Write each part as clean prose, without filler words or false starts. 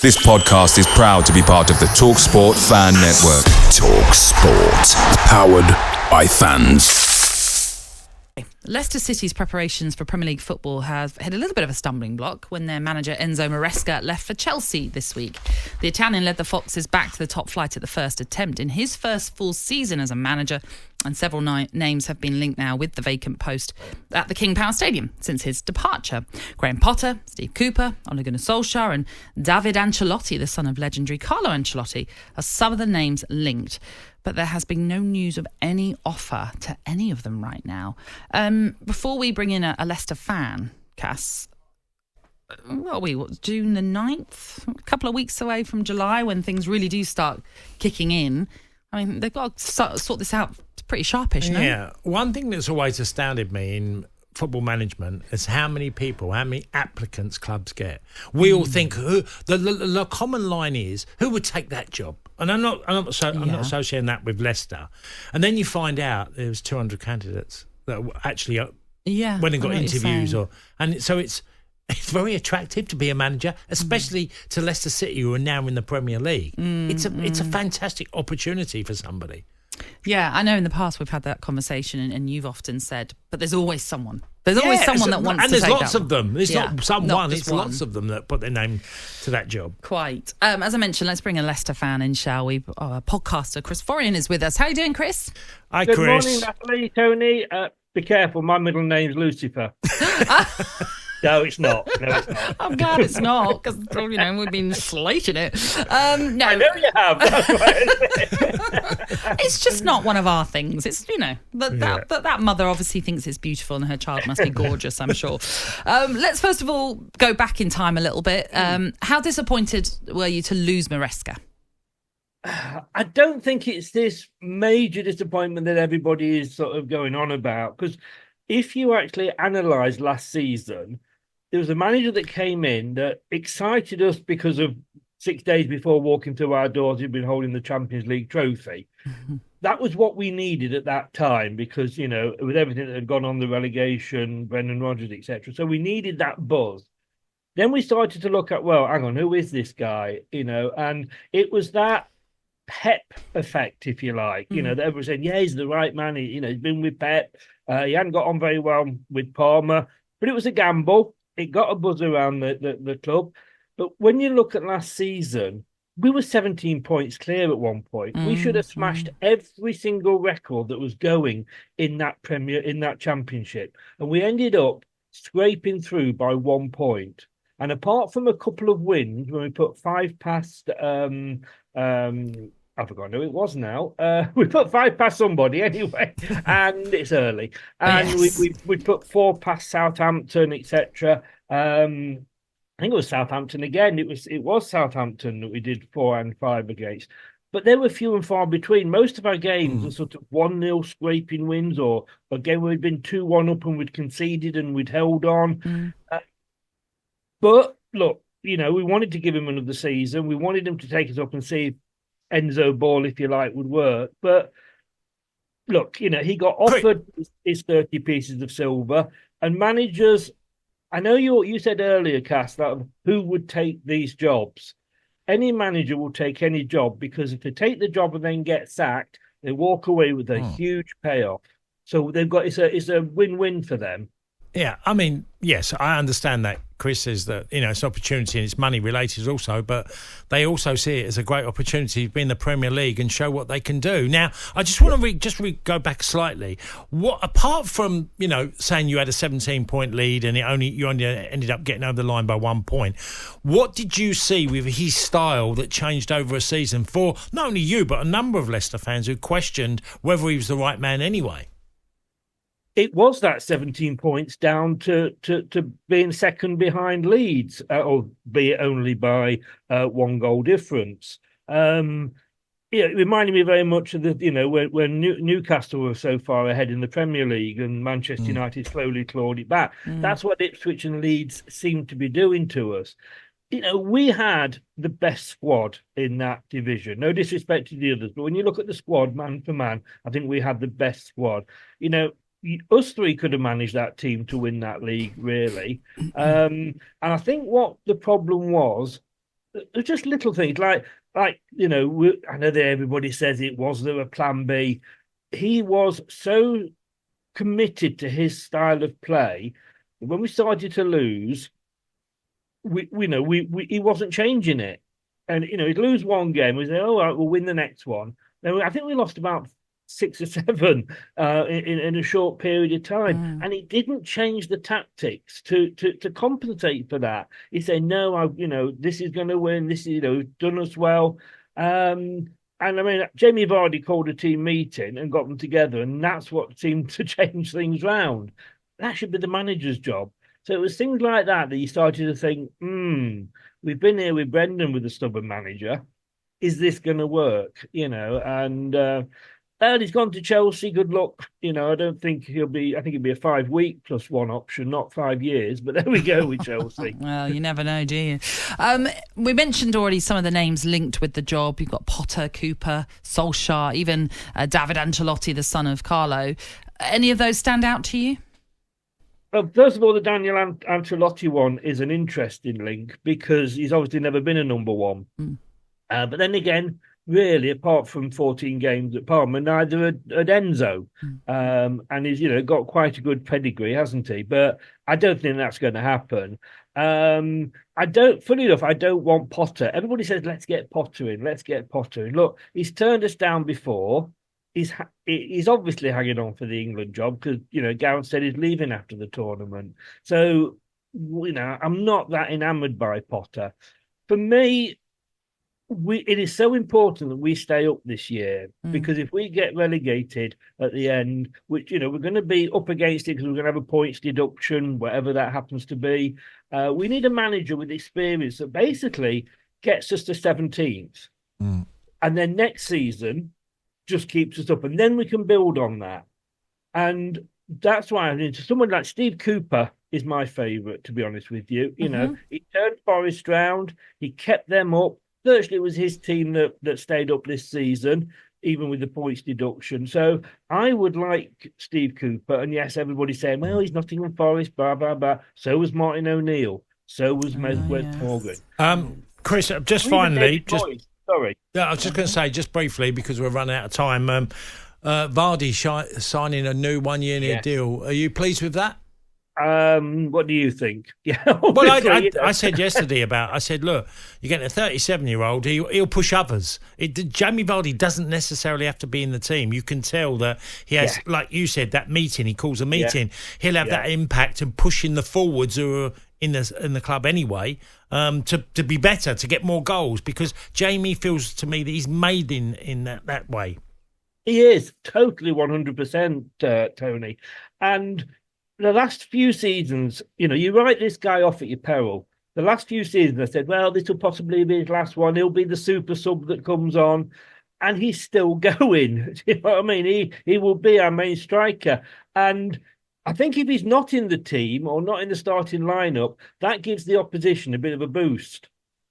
This podcast is proud to be part of the talkSPORT Fan Network. talkSPORT. Powered by fans. Leicester City's preparations for Premier League football have hit a little bit of a stumbling block when their manager Enzo Maresca left for Chelsea this week. The Italian led the Foxes back to the top flight at the first attempt in his first full season as a manager, and several names have been linked now with the vacant post at the King Power Stadium since his departure. Graham Potter, Steve Cooper, Ole Gunnar Solskjaer and David Ancelotti, the son of legendary Carlo Ancelotti, are some of the names linked. But there has been no news of any offer to any of them right now. Before we bring in a Leicester fan, Cass, what are we, June the 9th? A couple of weeks away from July when things really do start kicking in. I mean, they've got to sort this out pretty sharpish, no? Yeah. One thing that's always astounded me in football management is how many applicants clubs get. We all think the common line is who would take that job, and I'm not associating that with Leicester. And then you find out there was 200 candidates that actually went and got interviews, so it's very attractive to be a manager, especially to Leicester City, who are now in the Premier League. It's a fantastic opportunity for somebody. Yeah, I know in the past we've had that conversation and you've often said, but there's always someone. There's always someone that wants to take that. And there's lots of them. It's not someone, it's lots of them that put their name to that job. Quite. As I mentioned, let's bring a Leicester fan in, shall we? Podcaster Chris Forian is with us. How are you doing, Chris? Hi, Chris. Good morning, Natalie, Tony. Be careful, my middle name's Lucifer. No, it's not. I'm glad it's not, because we've been slating it. No, I know you have. It's just not one of our things. It's that mother obviously thinks it's beautiful, and her child must be gorgeous, I'm sure. Let's first of all go back in time a little bit. How disappointed were you to lose Maresca? I don't think it's this major disappointment that everybody is sort of going on about, because if you actually analyse last season, there was a manager that came in that excited us because of 6 days before walking through our doors, he'd been holding the Champions League trophy. That was what we needed at that time because, with everything that had gone on, the relegation, Brendan Rodgers, etc. So we needed that buzz. Then we started to look at, well, hang on, who is this guy? And it was that Pep effect, if you like, that everyone said, yeah, he's the right man. He's been with Pep. He hadn't got on very well with Palmer, but it was a gamble. It got a buzz around the club. But when you look at last season, we were 17 points clear at one point. We should have smashed every single record that was going in that championship. And we ended up scraping through by 1 point. And apart from a couple of wins, when we put 5 past I forgot who it was now. We put 5 past somebody anyway, and it's early. And we put 4 past Southampton, etc. I think it was Southampton again. It was Southampton that we did 4 and 5 against. But they were few and far between. Most of our games were sort of 1-0 scraping wins, or a game where we'd been 2-1 up and we'd conceded and we'd held on. But look, we wanted to give him another season. We wanted him to take us up and see if Enzo ball, if you like, would work. But look, he got offered his 30 pieces of silver, and managers, I know you said earlier, Cass, that who would take these jobs. Any manager will take any job, because if they take the job and then get sacked, they walk away with a huge payoff. So they've got it's a win-win for them. Yeah, I mean, yes, I understand that, Chris, is that, it's an opportunity and it's money related also, but they also see it as a great opportunity to be in the Premier League and show what they can do. Now, I just want to go back slightly. What, apart from, saying you had a 17-point lead and you only ended up getting over the line by 1 point, what did you see with his style that changed over a season for not only you, but a number of Leicester fans who questioned whether he was the right man anyway? It was that 17 points down to being second behind Leeds, albeit only by 1 goal difference. It reminded me very much of when Newcastle were so far ahead in the Premier League and Manchester United slowly clawed it back. That's what Ipswich and Leeds seemed to be doing to us. We had the best squad in that division. No disrespect to the others, but when you look at the squad, man for man, I think we had the best squad. Us three could have managed that team to win that league, really. And I think what the problem was, They're just little things like I know that everybody says it was there a plan B. He was so committed to his style of play. When we started to lose, he wasn't changing it, and he'd lose one game, we say, "Oh, right, we'll win the next one." Then I think we lost about 6 or 7 in a short period of time, and he didn't change the tactics to compensate for that. He said, "No, this is going to win. This is done us well." And I mean, Jamie Vardy called a team meeting and got them together, and that's what seemed to change things round. That should be the manager's job. So it was things like that you started to think, we've been here with Brendan with the stubborn manager. Is this going to work? And he's gone to Chelsea. Good luck. I don't think he'll be. I think it'll be a 5-week plus one option, not 5 years. But there we go with Chelsea. Well, you never know, do you? We mentioned already some of the names linked with the job. You've got Potter, Cooper, Solskjaer, even David Ancelotti, the son of Carlo. Any of those stand out to you? First of all, the Daniel Ancelotti one is an interesting link because he's obviously never been a number one. But then again, really, apart from 14 games at Parma, neither had Enzo. And he's, got quite a good pedigree, hasn't he? But I don't think that's going to happen. Funny enough, I don't want Potter. Everybody says, let's get Potter in. Look, he's turned us down before. He's obviously hanging on for the England job because, Gareth said he's leaving after the tournament. So, I'm not that enamoured by Potter. For me, it is so important that we stay up this year because if we get relegated at the end, which we're going to be up against it because we're going to have a points deduction, whatever that happens to be. We need a manager with experience that basically gets us to 17th, and then next season just keeps us up, and then we can build on that. And that's why someone like Steve Cooper is my favourite, to be honest with you. He turned Forest round, he kept them up. Virtually, it was his team that stayed up this season, even with the points deduction. So I would like Steve Cooper. And yes, everybody's saying, well, he's Nottingham Forest, blah, blah, blah. So was Martin O'Neill. So was Wes Morgan. Chris, just finally... Sorry. Yeah, I was just going to say, just briefly, because we're running out of time, Vardy signing a new 1-year deal. Are you pleased with that? What do you think? Yeah. Well, I said yesterday I said, look, you're getting a 37-year-old, he'll push others. Jamie Vardy doesn't necessarily have to be in the team. You can tell that he has, like you said, that meeting, he calls a meeting. He'll have that impact and pushing the forwards who are in the club anyway, to be better, to get more goals, because Jamie feels to me that he's made in that way. He is totally 100%, Tony. And the last few seasons, you write this guy off at your peril. The last few seasons, I said, well, this will possibly be his last one. He'll be the super sub that comes on. And he's still going. You know what I mean? He will be our main striker. And I think if he's not in the team or not in the starting lineup, that gives the opposition a bit of a boost.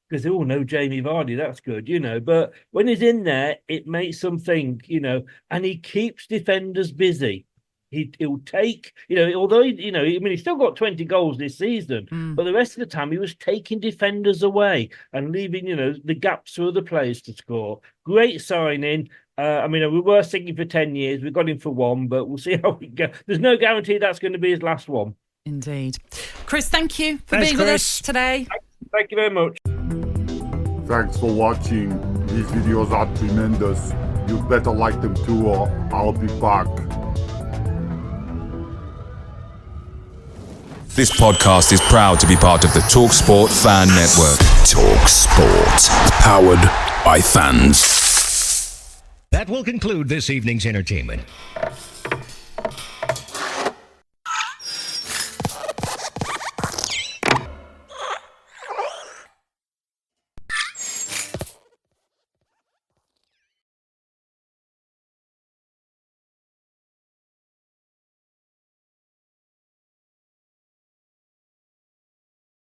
Because, no, Jamie Vardy, that's good, But when he's in there, it makes them think, and he keeps defenders busy. He'll take, although, he's still got 20 goals this season, but the rest of the time he was taking defenders away and leaving, the gaps for other players to score. Great signing. We were thinking for 10 years. We got him for 1, but we'll see how it goes. There's no guarantee that's going to be his last one. Indeed. Chris, thank you for being with us today. Thank you very much. Thanks for watching. These videos are tremendous. You better like them too, or I'll be back. This podcast is proud to be part of the talkSPORT Fan Network. talkSPORT. Powered by fans. That will conclude this evening's entertainment.